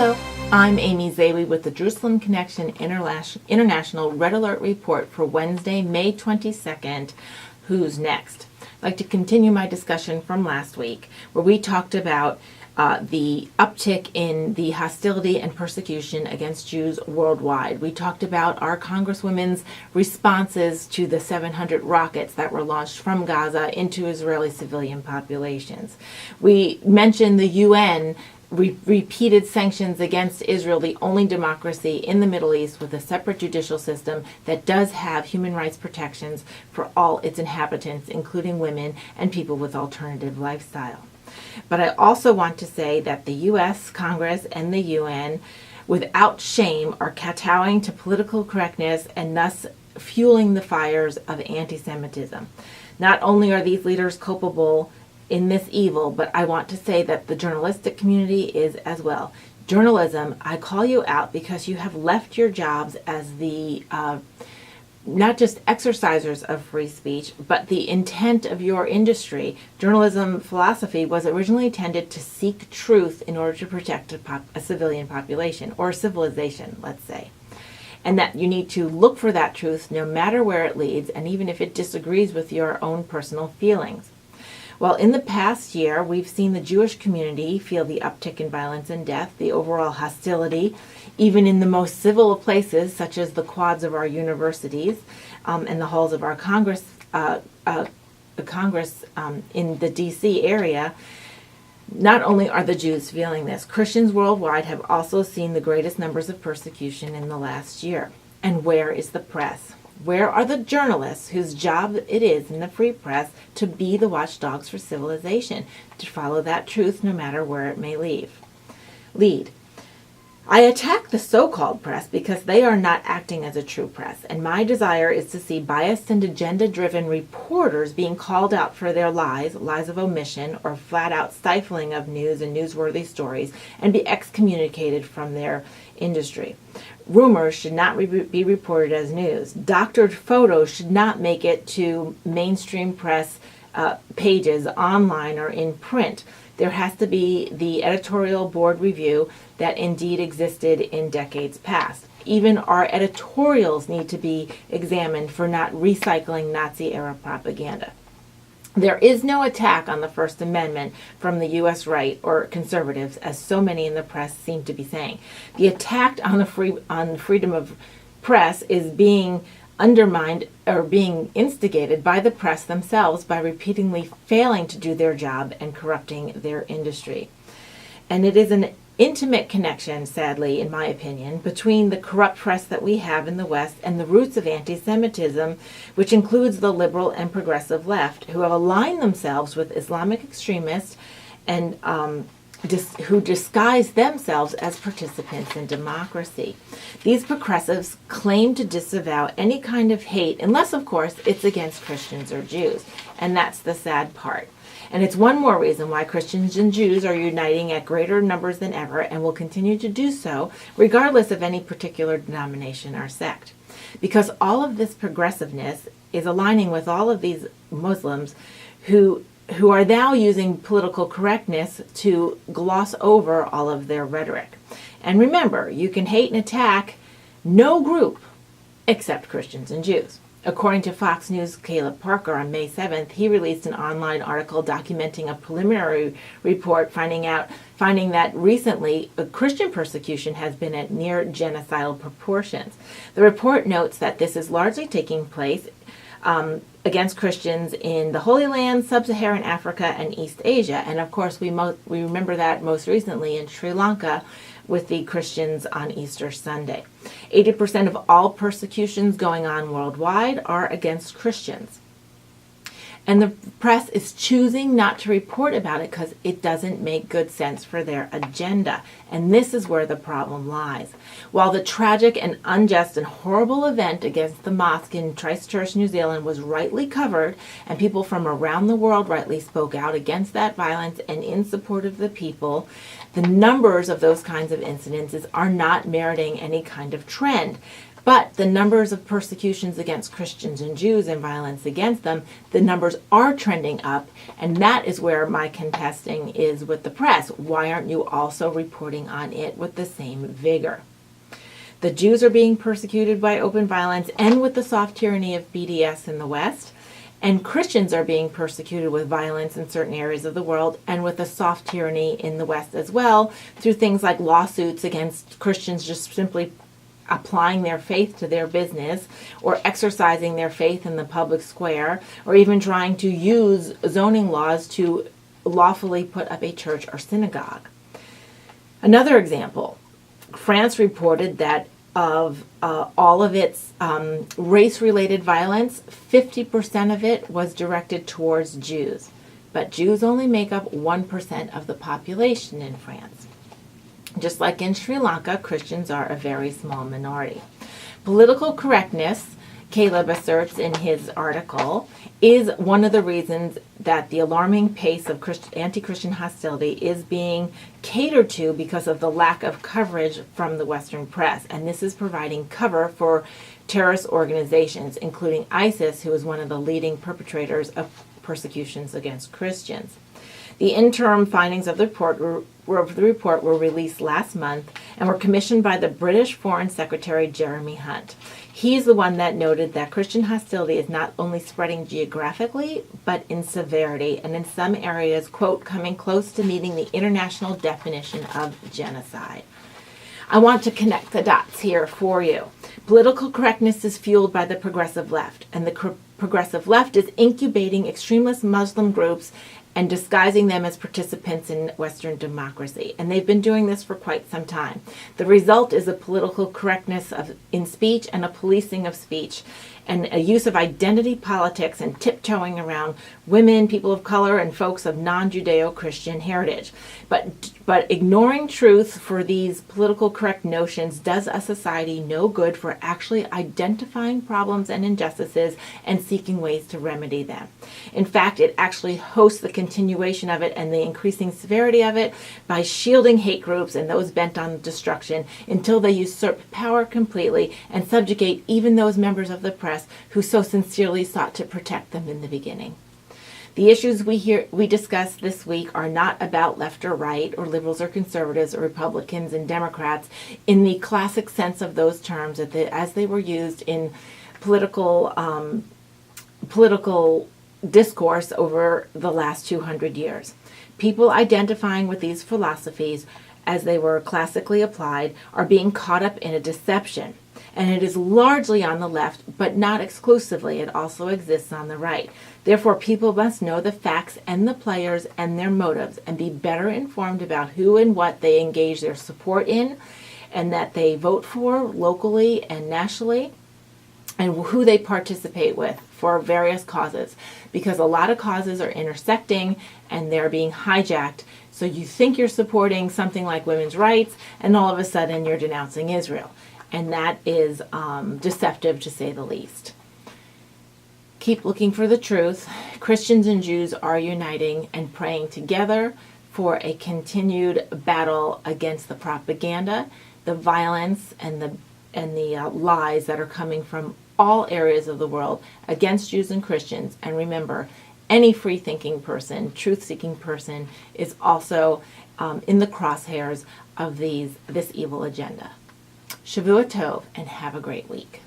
Hello, I'm Amy Zawi with the Jerusalem Connection International Red Alert Report for Wednesday, May 22nd. Who's next? I'd like to continue my discussion from last week where we talked about the uptick in the hostility and persecution against Jews worldwide. We talked about our Congresswomen's responses to the 700 rockets that were launched from Gaza into Israeli civilian populations. We mentioned the UN repeated sanctions against Israel, the only democracy in the Middle East with a separate judicial system that does have human rights protections for all its inhabitants, including women and people with alternative lifestyle. But I also want to say that the U.S. Congress and the UN, without shame, are kowtowing to political correctness and thus fueling the fires of anti-Semitism. Not only are these leaders culpable in this evil, but I want to say that the journalistic community is as well. Journalism, I call you out because you have left your jobs as the not just exercisers of free speech, but the intent of your industry. Journalism philosophy was originally intended to seek truth in order to protect a civilian population, or civilization, let's say. And that you need to look for that truth no matter where it leads, and even if it disagrees with your own personal feelings. Well, in the past year, we've seen the Jewish community feel the uptick in violence and death, the overall hostility, even in the most civil of places, such as the quads of our universities and the halls of our Congress in the D.C. area. Not only are the Jews feeling this, Christians worldwide have also seen the greatest numbers of persecution in the last year. And where is the press? Where are the journalists whose job it is in the free press to be the watchdogs for civilization, to follow that truth no matter where it may lead? I attack the so-called press because they are not acting as a true press, and my desire is to see biased and agenda-driven reporters being called out for their lies of omission, or flat-out stifling of news and newsworthy stories, and be excommunicated from their industry. Rumors should not be reported as news. Doctored photos should not make it to mainstream press pages online or in print. There has to be the editorial board review that indeed existed in decades past. Even our editorials need to be examined for not recycling Nazi-era propaganda. There is no attack on the First Amendment from the U.S. right or conservatives, as so many in the press seem to be saying. The attack on the freedom of press is being undermined or being instigated by the press themselves by repeatedly failing to do their job and corrupting their industry. And it is an intimate connection, sadly, in my opinion, between the corrupt press that we have in the West and the roots of anti-Semitism, which includes the liberal and progressive left, who have aligned themselves with Islamic extremists and who disguise themselves as participants in democracy. These progressives claim to disavow any kind of hate, unless, of course, it's against Christians or Jews. And that's the sad part. And it's one more reason why Christians and Jews are uniting at greater numbers than ever and will continue to do so, regardless of any particular denomination or sect. Because all of this progressiveness is aligning with all of these Muslims who are now using political correctness to gloss over all of their rhetoric. And remember, you can hate and attack no group except Christians and Jews. According to Fox News' Caleb Parker on May 7th, he released an online article documenting a preliminary report finding that recently Christian persecution has been at near genocidal proportions. The report notes that this is largely taking place against Christians in the Holy Land, Sub-Saharan Africa, and East Asia. And of course, we remember that most recently in Sri Lanka with the Christians on Easter Sunday. 80% of all persecutions going on worldwide are against Christians. And the press is choosing not to report about it because it doesn't make good sense for their agenda. And this is where the problem lies. While the tragic and unjust and horrible event against the mosque in Christchurch, New Zealand was rightly covered, and people from around the world rightly spoke out against that violence and in support of the people, the numbers of those kinds of incidences are not meriting any kind of trend. But the numbers of persecutions against Christians and Jews and violence against them, the numbers are trending up, and that is where my contesting is with the press. Why aren't you also reporting on it with the same vigor? The Jews are being persecuted by open violence and with the soft tyranny of BDS in the West, and Christians are being persecuted with violence in certain areas of the world and with the soft tyranny in the West as well, through things like lawsuits against Christians just simply applying their faith to their business or exercising their faith in the public square, or even trying to use zoning laws to lawfully put up a church or synagogue. Another example, France reported that of all of its race-related violence, 50% of it was directed towards Jews. But Jews only make up 1% of the population in France. Just like in Sri Lanka, Christians are a very small minority. Political correctness, Caleb asserts in his article, is one of the reasons that the alarming pace of anti-Christian hostility is being catered to because of the lack of coverage from the Western press. And this is providing cover for terrorist organizations, including ISIS, who is one of the leading perpetrators of persecutions against Christians. The interim findings of the report were released last month and were commissioned by the British Foreign Secretary Jeremy Hunt. He's the one that noted that Christian hostility is not only spreading geographically, but in severity, and in some areas, quote, coming close to meeting the international definition of genocide. I want to connect the dots here for you. Political correctness is fueled by the progressive left, and the progressive left is incubating extremist Muslim groups and disguising them as participants in Western democracy. And they've been doing this for quite some time. The result is a political correctness in speech and a policing of speech, and a use of identity politics and tiptoeing around women, people of color, and folks of non-Judeo-Christian heritage. But ignoring truth for these political correct notions does a society no good for actually identifying problems and injustices and seeking ways to remedy them. In fact, it actually hosts the continuation of it and the increasing severity of it by shielding hate groups and those bent on destruction until they usurp power completely and subjugate even those members of the press who so sincerely sought to protect them in the beginning. The issues we discuss this week are not about left or right, or liberals or conservatives, or Republicans and Democrats in the classic sense of those terms as they were used in political discourse over the last 200 years. People identifying with these philosophies as they were classically applied are being caught up in a deception. And it is largely on the left, but not exclusively. It also exists on the right. Therefore, people must know the facts and the players and their motives and be better informed about who and what they engage their support in and that they vote for locally and nationally, and who they participate with for various causes. Because a lot of causes are intersecting and they're being hijacked. So you think you're supporting something like women's rights, and all of a sudden you're denouncing Israel. And that is deceptive, to say the least. Keep looking for the truth. Christians and Jews are uniting and praying together for a continued battle against the propaganda, the violence, and the lies that are coming from all areas of the world against Jews and Christians. And remember, any free-thinking person, truth-seeking person, is also in the crosshairs of this evil agenda. Shavua Tov, and have a great week.